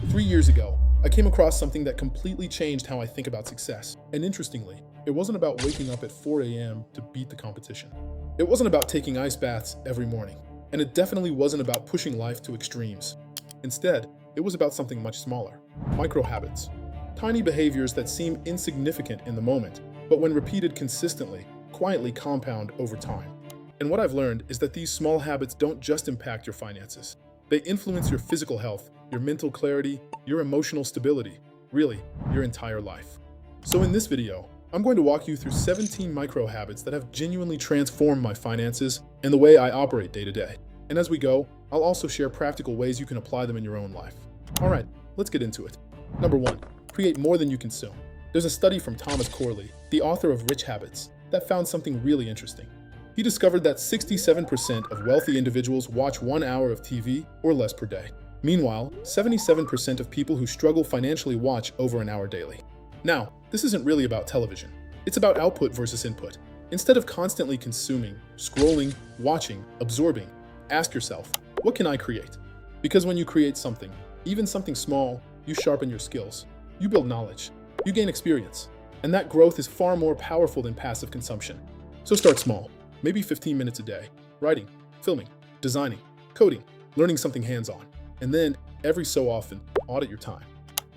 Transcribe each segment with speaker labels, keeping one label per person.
Speaker 1: 3 years ago, I came across something that completely changed how I think about success. And interestingly, it wasn't about waking up at 4 a.m. to beat the competition. It wasn't about taking ice baths every morning. And it definitely wasn't about pushing life to extremes. Instead, it was about something much smaller: micro habits. Tiny behaviors that seem insignificant in the moment, but when repeated consistently, quietly compound over time. And what I've learned is that these small habits don't just impact your finances. They influence your physical health, your mental clarity, your emotional stability, really, your entire life. So in this video, I'm going to walk you through 17 micro habits that have genuinely transformed my finances and the way I operate day to day. And as we go, I'll also share practical ways you can apply them in your own life. All right, let's get into it. Number 1, create more than you consume. There's a study from Thomas Corley, the author of Rich Habits, that found something really interesting. He discovered that 67% of wealthy individuals watch 1 hour of TV or less per day. Meanwhile, 77% of people who struggle financially watch over an hour daily. Now, this isn't really about television. It's about output versus input. Instead of constantly consuming, scrolling, watching, absorbing, ask yourself, what can I create? Because when you create something, even something small, you sharpen your skills. You build knowledge. You gain experience. And that growth is far more powerful than passive consumption. So start small. Maybe 15 minutes a day, writing, filming, designing, coding, learning something hands-on. And then, every so often, audit your time.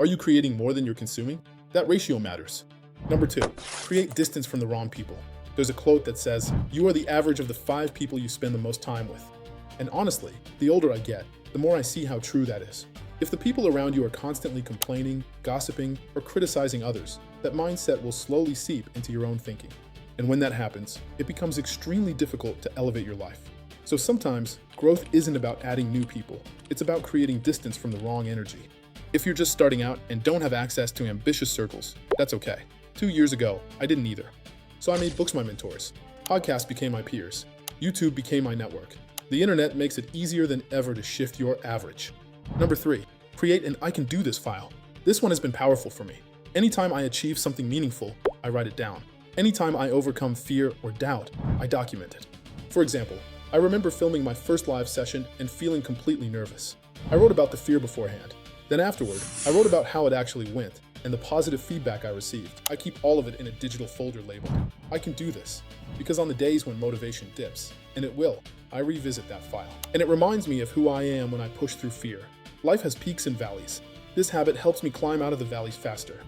Speaker 1: Are you creating more than you're consuming? That ratio matters. Number 2, create distance from the wrong people. There's a quote that says, "You are the average of the 5 people you spend the most time with." And honestly, the older I get, the more I see how true that is. If the people around you are constantly complaining, gossiping, or criticizing others, that mindset will slowly seep into your own thinking. And when that happens, it becomes extremely difficult to elevate your life. So sometimes, growth isn't about adding new people. It's about creating distance from the wrong energy. If you're just starting out and don't have access to ambitious circles, that's okay. 2 years ago, I didn't either. So I made books my mentors. Podcasts became my peers. YouTube became my network. The internet makes it easier than ever to shift your average. Number 3, create an "I can do this" file. This one has been powerful for me. Anytime I achieve something meaningful, I write it down. Anytime I overcome fear or doubt, I document it. For example, I remember filming my first live session and feeling completely nervous. I wrote about the fear beforehand. Then afterward, I wrote about how it actually went and the positive feedback I received. I keep all of it in a digital folder labeled "I can do this," because on the days when motivation dips, and it will, I revisit that file. And it reminds me of who I am when I push through fear. Life has peaks and valleys. This habit helps me climb out of the valleys faster.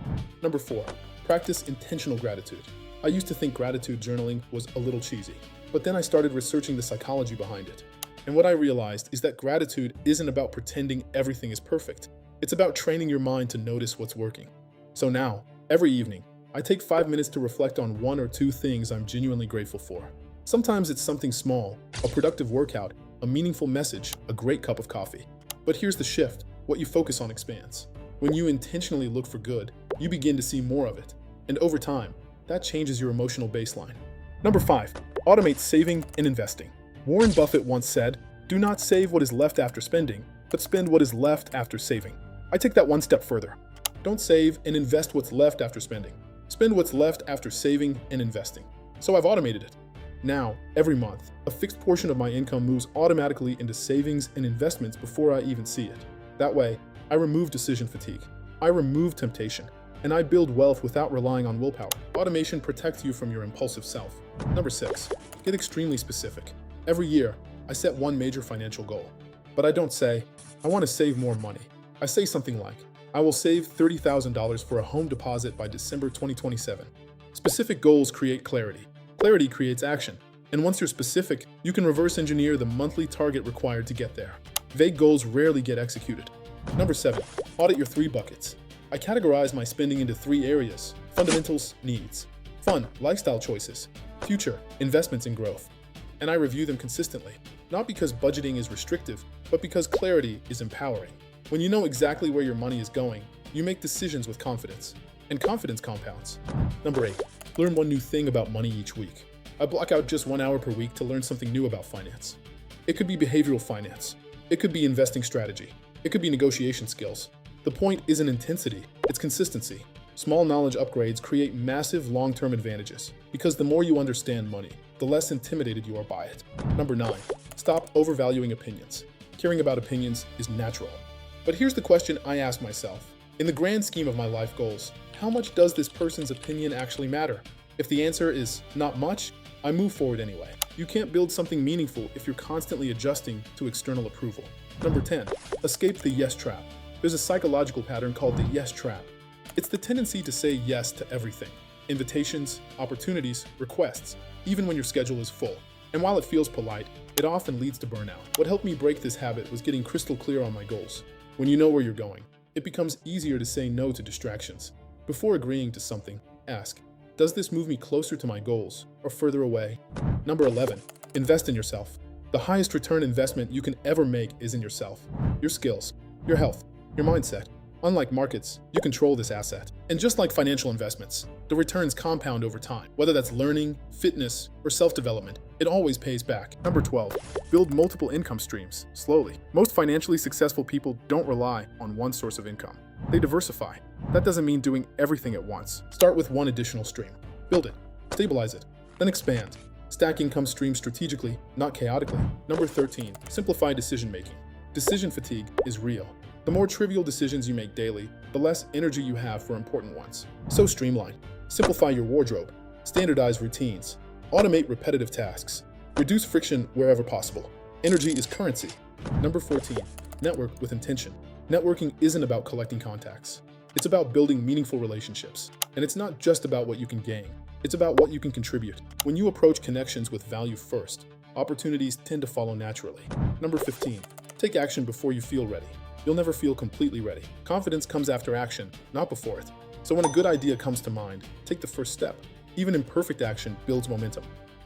Speaker 1: Number 4, practice intentional gratitude. I used to think gratitude journaling was a little cheesy, but then I started researching the psychology behind it. And what I realized is that gratitude isn't about pretending everything is perfect. It's about training your mind to notice what's working. So now, every evening, I take 5 minutes to reflect on 1 or 2 things I'm genuinely grateful for. Sometimes it's something small, a productive workout, a meaningful message, a great cup of coffee. But here's the shift: what you focus on expands. When you intentionally look for good, you begin to see more of it. And over time, that changes your emotional baseline. Number 5, automate saving and investing. Warren Buffett once said, "Do not save what is left after spending, but spend what is left after saving." I take that one step further. Don't save and invest what's left after spending. Spend what's left after saving and investing. So I've automated it. Now, every month, a fixed portion of my income moves automatically into savings and investments before I even see it. That way, I remove decision fatigue. I remove temptation. And I build wealth without relying on willpower. Automation protects you from your impulsive self. Number 6, get extremely specific. Every year, I set one major financial goal. But I don't say, "I want to save more money." I say something like, "I will save $30,000 for a home deposit by December 2027. Specific goals create clarity. Clarity creates action. And once you're specific, you can reverse engineer the monthly target required to get there. Vague goals rarely get executed. Number 7, audit your 3 buckets. I categorize my spending into 3 areas: fundamentals, needs; fun, lifestyle choices; future, investments and growth. And I review them consistently, not because budgeting is restrictive, but because clarity is empowering. When you know exactly where your money is going, you make decisions with confidence, and confidence compounds. Number 8, learn one new thing about money each week. I block out just 1 hour per week to learn something new about finance. It could be behavioral finance. It could be investing strategy. It could be negotiation skills. The point isn't intensity, it's consistency. Small knowledge upgrades create massive long-term advantages, because the more you understand money, the less intimidated you are by it. Number 9, stop overvaluing opinions. Caring about opinions is natural. But here's the question I ask myself. In the grand scheme of my life goals, how much does this person's opinion actually matter? If the answer is not much, I move forward anyway. You can't build something meaningful if you're constantly adjusting to external approval. Number 10, escape the yes trap. There's a psychological pattern called the yes trap. It's the tendency to say yes to everything. Invitations, opportunities, requests, even when your schedule is full. And while it feels polite, it often leads to burnout. What helped me break this habit was getting crystal clear on my goals. When you know where you're going, it becomes easier to say no to distractions. Before agreeing to something, ask, does this move me closer to my goals or further away? Number 11, invest in yourself. The highest return investment you can ever make is in yourself, your skills, your health, your mindset. Unlike markets, you control this asset. And just like financial investments, the returns compound over time. Whether that's learning, fitness, or self-development, it always pays back. Number 12, build multiple income streams slowly. Most financially successful people don't rely on one source of income. They diversify. That doesn't mean doing everything at once. Start with one additional stream. Build it, stabilize it, then expand. Stack income streams strategically, not chaotically. Number 13, simplify decision-making. Decision fatigue is real. The more trivial decisions you make daily, the less energy you have for important ones. So streamline. Simplify your wardrobe. Standardize routines. Automate repetitive tasks. Reduce friction wherever possible. Energy is currency. Number 14, network with intention. Networking isn't about collecting contacts. It's about building meaningful relationships. And it's not just about what you can gain. It's about what you can contribute. When you approach connections with value first, opportunities tend to follow naturally. Number 15, take action before you feel ready. You'll never feel completely ready. Confidence comes after action, not before it. So when a good idea comes to mind, take the first step. Even imperfect action builds momentum.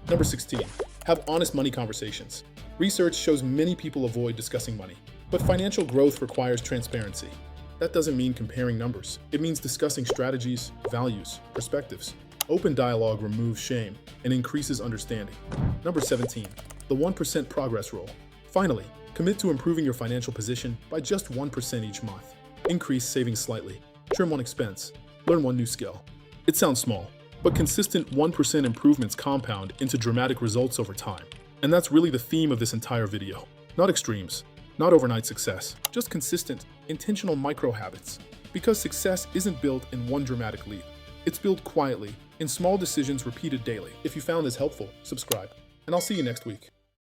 Speaker 1: Number 16, have honest money conversations. Research shows many people avoid discussing money, but financial growth requires transparency. That doesn't mean comparing numbers. It means discussing strategies, values, perspectives. Open dialogue removes shame and increases understanding. Number 17, the 1% progress rule. Finally, commit to improving your financial position by just 1% each month. Increase savings slightly. Trim one expense. Learn one new skill. It sounds small, but consistent 1% improvements compound into dramatic results over time. And that's really the theme of this entire video. Not extremes, not overnight success, just consistent, intentional micro habits. Because success isn't built in one dramatic leap. It's built quietly, in small decisions repeated daily. If you found this helpful, subscribe, and I'll see you next week.